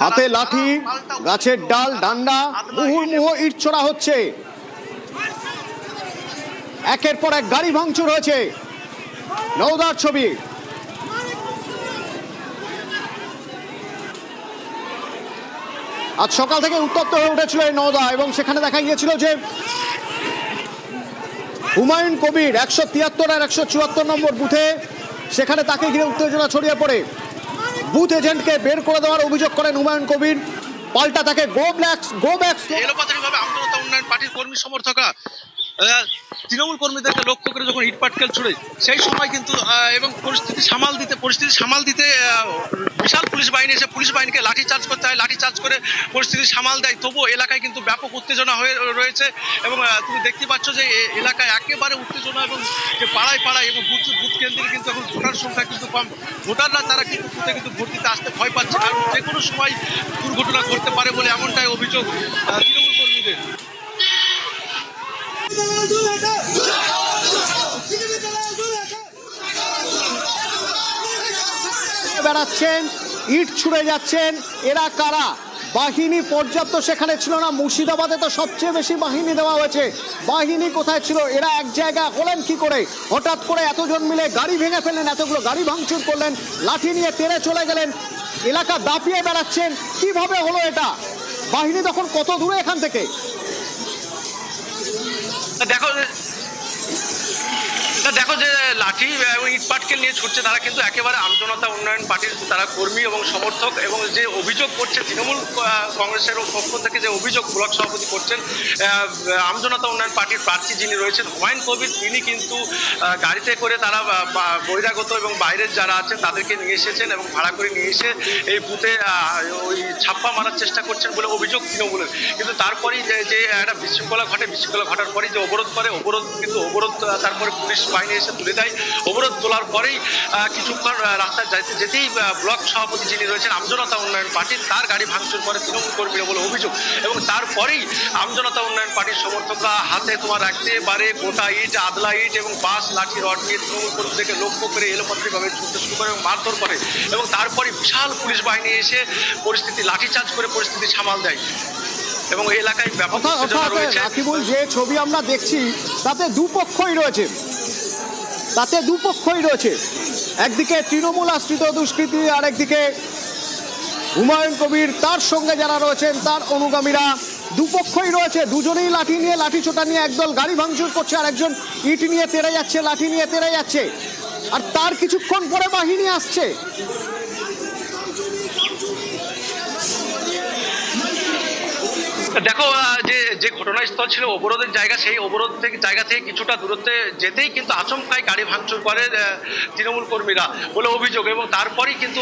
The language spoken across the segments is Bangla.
হাতে লাঠি, গাছের ডাল, ডান্ডা, মুহুর্মুহু ইট ছোড়া হচ্ছে। একের পর এক গাড়ি ভাঙচুর হয়েছে। নওদার ছবি। আজ সকাল থেকে উত্তপ্ত হয়ে উঠেছিল এই নওদা, এবং সেখানে দেখা গিয়েছিল যে হুমায়ুন কবির 173 আর 174 নম্বর বুথে, সেখানে তাকে ঘিরে উত্তেজনা ছড়িয়ে পড়ে। বুথ এজেন্টকে বের করে দেওয়ার অভিযোগ করেন হুমায়ুন কবির। পাল্টা তাকে গো ব্যাক এলোপাতাড়িভাবে আমজনতা উন্নয়ন পার্টির কর্মী সমর্থকরা তৃণমূল কর্মীদেরকে লক্ষ্য করে যখন ইট পাটকেল ছুড়ে, সেই সময় কিন্তু এবং পরিস্থিতি সামাল দিতে বিশাল পুলিশ বাহিনী এসে পুলিশ বাহিনীকে লাঠি চার্জ করতে হয়। লাঠি চার্জ করে পরিস্থিতি সামাল দেয়। তবুও এলাকায় কিন্তু ব্যাপক উত্তেজনা হয়ে রয়েছে, এবং তুমি দেখতে পাচ্ছ যে এলাকায় একেবারে উত্তেজনা, এবং যে পাড়ায় এবং বুথ কেন্দ্রে কিন্তু এখন ভোটার সংখ্যা কিন্তু কম। ভোটাররা তারা কিন্তু বুথে কিন্তু ভোট দিতে আসতে ভয় পাচ্ছে, কারণ যে কোনো সময় দুর্ঘটনা ঘটতে পারে বলে এমনটাই অভিযোগ তৃণমূল কর্মীদের। বেড়াচ্ছেন, ইট ছুড়ে যাচ্ছেন। এরা কারা? বাহিনী পর্যাপ্ত সেখানে ছিল না। মুর্শিদাবাদে তো সবচেয়ে বেশি বাহিনী দেওয়া হয়েছে। বাহিনী কোথায় ছিল? এরা এক জায়গায় হলেন কি করে? হঠাৎ করে এতজন মিলে গাড়ি ভেঙে ফেললেন, এতগুলো গাড়ি ভাঙচুর করলেন, লাঠি নিয়ে তেড়ে চলে গেলেন, এলাকা দাপিয়ে বেড়াচ্ছেন। কিভাবে হলো এটা? বাহিনী তখন কত দূরে এখান থেকে? দেখো যে লাঠি এবং ইট পাটকেল নিয়ে ছুটছে তারা কিন্তু একেবারে আমজনতা উন্নয়ন পার্টির তারা কর্মী এবং সমর্থক। এবং যে অভিযোগ করছে তৃণমূল কংগ্রেসের পক্ষ থেকে, যে অভিযোগ ব্লক সভাপতি করছেন, আমজনতা উন্নয়ন পার্টির প্রার্থী যিনি রয়েছেন হুমায়ুন কবির, তিনি কিন্তু গাড়িতে করে তারা বহিরাগত এবং বাইরের যারা আছেন তাদেরকে নিয়ে এসেছেন, এবং ভাড়া করে নিয়ে এসে এই বুথে ওই ছাপ্পা মারার চেষ্টা করছেন বলে অভিযোগ তৃণমূলের। কিন্তু তারপরেই যে একটা বিশৃঙ্খলা ঘটার পরেই যে অবরোধ করে, অবরোধ তারপরে পুলিশ বাহিনী এসে তুলে দেয়। অবরোধ তোলার পরেই কিছুক্ষণ রাস্তায় যেতেই ব্লক সভাপতি যিনি রয়েছেন আমজনতা উন্নয়ন পার্টির, তার গাড়ি ভাঙচুর করে তৃণমূল কর্মীরা বলে অভিযোগ। এবং তারপরেই আমজনতা উন্নয়ন পার্টির সমর্থকরা হাতে তোমার একেবারে গোটা ইট, আদলা ইট এবং বাঁশ, লাঠি, রড নিয়ে তৃণমূল কর্মীদেরকে লক্ষ্য করে এলোপাতাড়িভাবে ছুটতে শুরু করে এবং মারধর করে। এবং তারপরে বিশাল পুলিশ বাহিনী এসে পরিস্থিতি লাঠিচার্জ করে পরিস্থিতি সামাল দেয়, এবং এই এলাকায় ব্যাপক উত্তেজনা রয়েছে। রাকিবুল, যে ছবি আমরা দেখছি তাতে দুপক্ষই রয়েছে। একদিকে তৃণমূল আশ্রিত দুষ্কৃতী, আর একদিকে হুমায়ুন কবির, তার সঙ্গে যারা রয়েছেন তার অনুগামীরা। দুপক্ষই রয়েছে, দুজনেই লাঠি নিয়ে, লাঠি ছোটা নিয়ে একদল গাড়ি ভাঙচুর করছে, আর একজন ইট নিয়ে তেড়ে যাচ্ছে, লাঠি নিয়ে তেড়ে যাচ্ছে। আর তার কিছুক্ষণ পরে বাহিনী আসছে। দেখো যে ঘটনাস্থল ছিল অবরোধের জায়গা, সেই অবরোধ জায়গা থেকে কিছুটা দূরত্বে যেতেই কিন্তু আচমকাই গাড়ি ভাঙচুর করে তৃণমূল কর্মীরা বলে অভিযোগ। এবং তারপরেই কিন্তু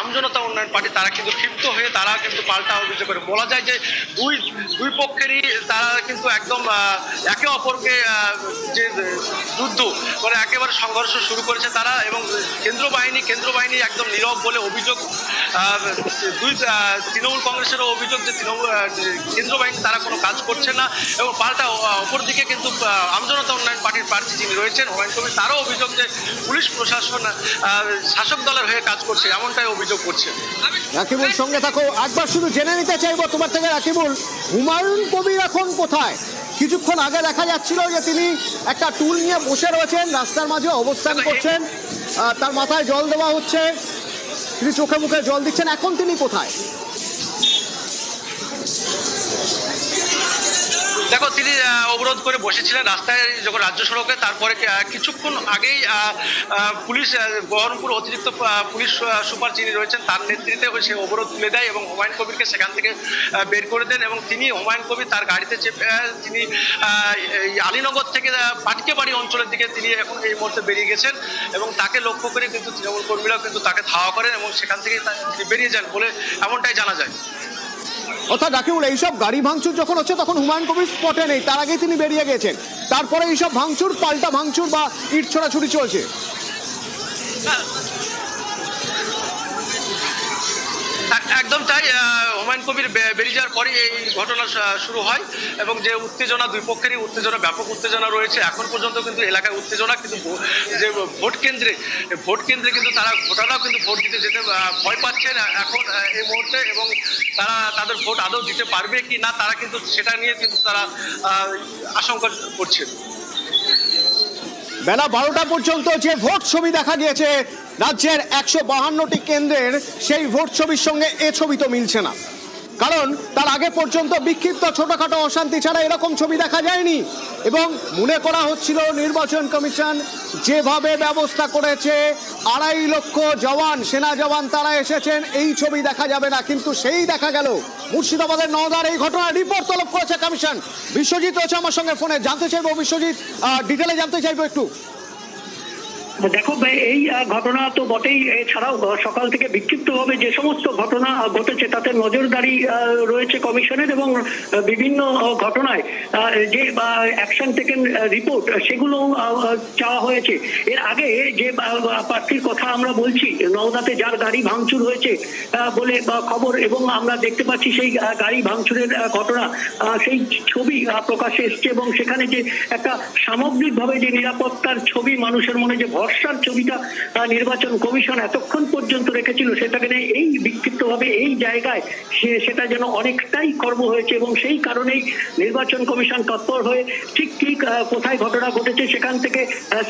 আমজনতা উন্নয়ন পার্টি তারা কিন্তু ক্ষিপ্ত হয়ে তারা কিন্তু পাল্টা অভিযোগ করে। বলা যায় যে দুই পক্ষেরই তারা কিন্তু একদম একে অপরকে যে যুদ্ধ মানে একেবারে সংঘর্ষ শুরু করেছে তারা। এবং কেন্দ্র বাহিনী একদম নীরব বলে অভিযোগ। তৃণমূল কংগ্রেসেরও অভিযোগ যে কেন্দ্র বাহিনী তারা কোনো কাজ করছে না। এবং পাল্টা অপরদিকে কিন্তু আমজনতা উন্নয়ন পার্টির প্রার্থী যিনি রয়েছেন হুমায়ুন কবির, তারও অভিযোগ যে পুলিশ প্রশাসন শাসক দলের হয়ে কাজ করছে, এমনটাই অভিযোগ করছে। রাকিবুল, সঙ্গে থাকো। একবার শুধু জেনে নিতে চাইবো তোমার থেকে রাকিবুল, হুমায়ুন কবির এখন কোথায়? কিছুক্ষণ আগে দেখা যাচ্ছিল যে তিনি একটা টুল নিয়ে বসে রয়েছেন, রাস্তার মাঝে অবস্থান করছেন, তার মাথায় জল দেওয়া হচ্ছে, তিনি চোখে মুখে জল দিচ্ছেন। এখন তিনি কোথায়? দেখো, তিনি অবরোধ করে বসেছিলেন রাস্তায় যখন রাজ্য সড়কে। তারপরে কিছুক্ষণ আগেই পুলিশ, বহরমপুর অতিরিক্ত পুলিশ সুপার যিনি রয়েছেন তার নেতৃত্বে সে অবরোধ তুলে দেয় এবং হুমায়ুন কবিরকে সেখান থেকে বের করে দেন। এবং হুমায়ুন কবির তার গাড়িতে চেপে তিনি আলীনগর থেকে পাটকেবাড়ি অঞ্চলের দিকে তিনি এখন এই মুহূর্তে বেরিয়ে গেছেন। এবং তাকে লক্ষ্য করে কিন্তু তৃণমূল কর্মীরাও কিন্তু তাকে ধাওয়া করেন এবং সেখান থেকে তিনি বেরিয়ে যান বলে এমনটাই জানা যায়। অর্থাৎ রাকিবুল, এইসব গাড়ি ভাঙচুর যখন হচ্ছে তখন হুমায়ুন কবির স্পটে নেই, তার আগেই তিনি বেরিয়ে গেছেন। তারপরে এইসব ভাঙচুর, পাল্টা ভাঙচুর বা ইট ছোড়াছুড়ি চলছে। একদম তাই। হুমায়ুন কবির বেরিয়ে যাওয়ার পরই এই ঘটনা শুরু হয় এবং যে উত্তেজনা, দুই পক্ষেরই উত্তেজনা, ব্যাপক উত্তেজনা রয়েছে এখন পর্যন্ত। কিন্তু এলাকায় উত্তেজনা, কিন্তু যে ভোট কেন্দ্রে কিন্তু তারা ভোটাররাও কিন্তু ভোট দিতে যেতে ভয় পাচ্ছেন এখন এই মুহূর্তে, এবং তারা তাদের ভোট আদৌ দিতে পারবে কি না তারা কিন্তু সেটা নিয়ে কিন্তু তারা আশঙ্কা করছে। বেলা 12টা পর্যন্ত যে ভোট ছবি দেখা গিয়েছে রাজ্যের 152টি কেন্দ্রের, সেই ভোট ছবির সঙ্গে এ ছবি তো মিলছে না। কারণ তার আগে পর্যন্ত বিক্ষিপ্ত ছোটখাটো অশান্তি ছাড়া এরকম ছবি দেখা যায়নি। এবং মনে করা হচ্ছিল নির্বাচন কমিশন যেভাবে ব্যবস্থা করেছে, 2.5 লক্ষ জওয়ান, সেনা জওয়ান তারা এসেছেন, এই ছবি দেখা যাবে না। কিন্তু সেই দেখা গেল মুর্শিদাবাদের নওদার এই ঘটনার রিপোর্ট তলব করেছে কমিশন। বিশ্বজিৎ রয়েছে আমার সঙ্গে ফোনে, জানতে চাইবো বিশ্বজিৎ, ডিটেলে জানতে চাইবো একটু। দেখো এই ঘটনা তো বটেই, এছাড়াও সকাল থেকে বিক্ষিপ্তভাবে যে সমস্ত ঘটনা ঘটেছে তাতে নজরদারি রয়েছে কমিশনের, এবং বিভিন্ন ঘটনায় যে অ্যাকশন টেকেন রিপোর্ট সেগুলো চাওয়া হয়েছে। এর আগে যে প্রার্থীর কথা আমরা বলছি, নওদাতে যার গাড়ি ভাঙচুর হয়েছে বলে খবর, এবং আমরা দেখতে পাচ্ছি সেই গাড়ি ভাঙচুরের ঘটনা, সেই ছবি প্রকাশ্যে এসছে, এবং সেখানে যে একটা সামগ্রিকভাবে যে নিরাপত্তার ছবি, মানুষের মনে যে ভরসার ছবিটা নির্বাচন কমিশন এতক্ষণ পর্যন্ত রেখেছিল, সেটাকে এই বিক্ষিপ্তভাবে এই জায়গায় সেটা যেন অনেকটাই খর্ব হয়েছে। এবং সেই কারণেই নির্বাচন কমিশন তৎপর হয়ে ঠিক কোথায় ঘটনা ঘটেছে, সেখান থেকে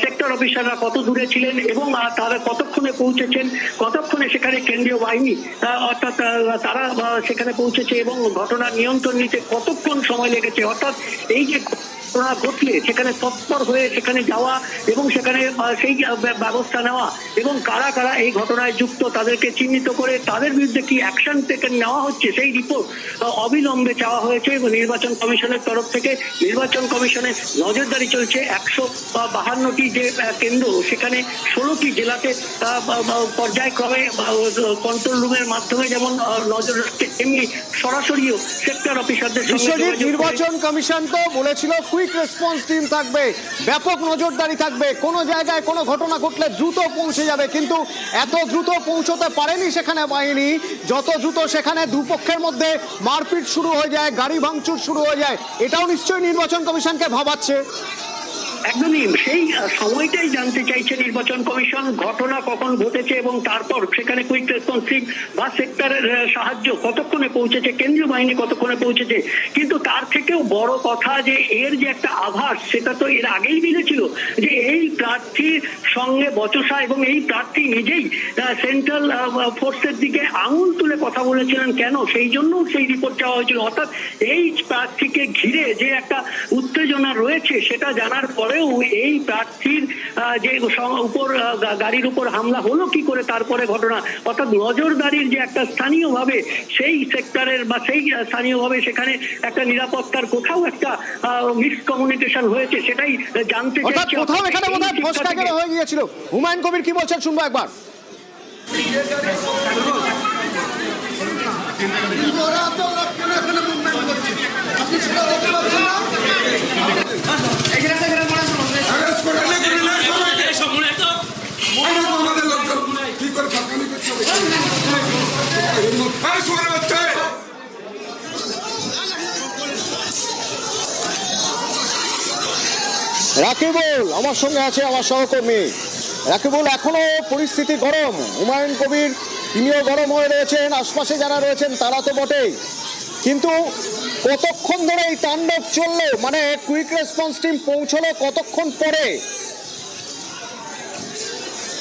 সেক্টর অফিসাররা কত দূরে ছিলেন এবং তারা কতক্ষণে পৌঁছেছেন, কতক্ষণে সেখানে কেন্দ্রীয় বাহিনী অর্থাৎ তারা সেখানে পৌঁছেছে, এবং ঘটনা নিয়ন্ত্রণ নিতে কতক্ষণ সময় লেগেছে। অর্থাৎ এই যে ঘটনা ঘটলে সেখানে তৎপর হয়ে সেখানে যাওয়া এবং সেখানে সেই ব্যবস্থা নেওয়া, এবং কারা কারা এই ঘটনায় যুক্ত তাদেরকে চিহ্নিত করে তাদের বিরুদ্ধে কি অ্যাকশন টেকেন নেওয়া হচ্ছে, সেই রিপোর্ট অবিলম্বে চাওয়া হয়েছে। এবং নির্বাচন কমিশনের তরফ থেকে নির্বাচন কমিশনের নজরদারি চলছে 152টি যে কেন্দ্র, সেখানে 16টি জেলাতে পর্যায়ক্রমে কন্ট্রোল রুমের মাধ্যমে যেমন নজর রাখছে, তেমনি সরাসরিও সেক্টর অফিসারদের সঙ্গে নির্বাচন কমিশন তো বলেছিল কুইক রেসপন্স টিম থাকবে, ব্যাপক নজরদারি থাকবে, কোনো জায়গায় কোনো ঘটনা ঘটলে দ্রুত পৌঁছে যাবে। কিন্তু এত দ্রুত পৌঁছতে পারেনি সেখানে বাহিনী, যত দ্রুত সেখানে দুপক্ষের মধ্যে মারপিট শুরু হয়ে যায়, গাড়ি ভাঙচুর শুরু হয়ে যায়। এটাও নিশ্চয়ই নির্বাচন কমিশনকে ভাবাচ্ছে। একদমই সেই সময়টাই জানতে চাইছে নির্বাচন কমিশন, ঘটনা কখন ঘটেছে এবং তারপর সেখানে কুইক রেসপন্স টিম বা সেক্টরের সাহায্য কতক্ষণে পৌঁছেছে, কেন্দ্রীয় বাহিনী কতক্ষণে পৌঁছেছে। কিন্তু তার থেকেও বড় কথা যে এর যে একটা আভাস, সেটা তো এর আগেই মিলেছিল যে এই প্রার্থীর সঙ্গে বচসা, এবং এই প্রার্থী নিজেই সেন্ট্রাল ফোর্সের দিকে আঙুল তুলে কথা বলেছিলেন কেন, সেই জন্য সেই রিপোর্ট চাওয়া হয়েছিল। অর্থাৎ এই প্রার্থীকে ঘিরে যে একটা উত্তেজনা রয়েছে সেটা জানার পরেও এই প্রার্থীর যে উপর গাড়ির উপর হামলা হলো কি করে, তারপরে ঘটনা, অর্থাৎ নজরদারির যে একটা স্থানীয়ভাবে সেই সেক্টরের বা সেই স্থানীয়ভাবে সেখানে একটা নিরাপত্তার কোথাও একটা মিসকমিউনিকেশন হয়েছে, সেটাই জানতে চাইছি। কোথাও এখানে বোধহয় ফসকাগের হয়ে গিয়েছিল। হুমায়ুন কবির কি বলছেন শুনবো একবার। রাকিবুল আমার সঙ্গে আছে, আমার সহকর্মী রাকিবুল। এখনো পরিস্থিতি গরম, হুমায়ুন কবির তিনিও গরম হয়ে রয়েছেন, আশপাশে যারা রয়েছেন তারা তো বটেই। কিন্তু কতক্ষণ ধরে এই তাণ্ডব চললো, মানে কুইক রেসপন্স টিম পৌঁছলো কতক্ষণ পরে?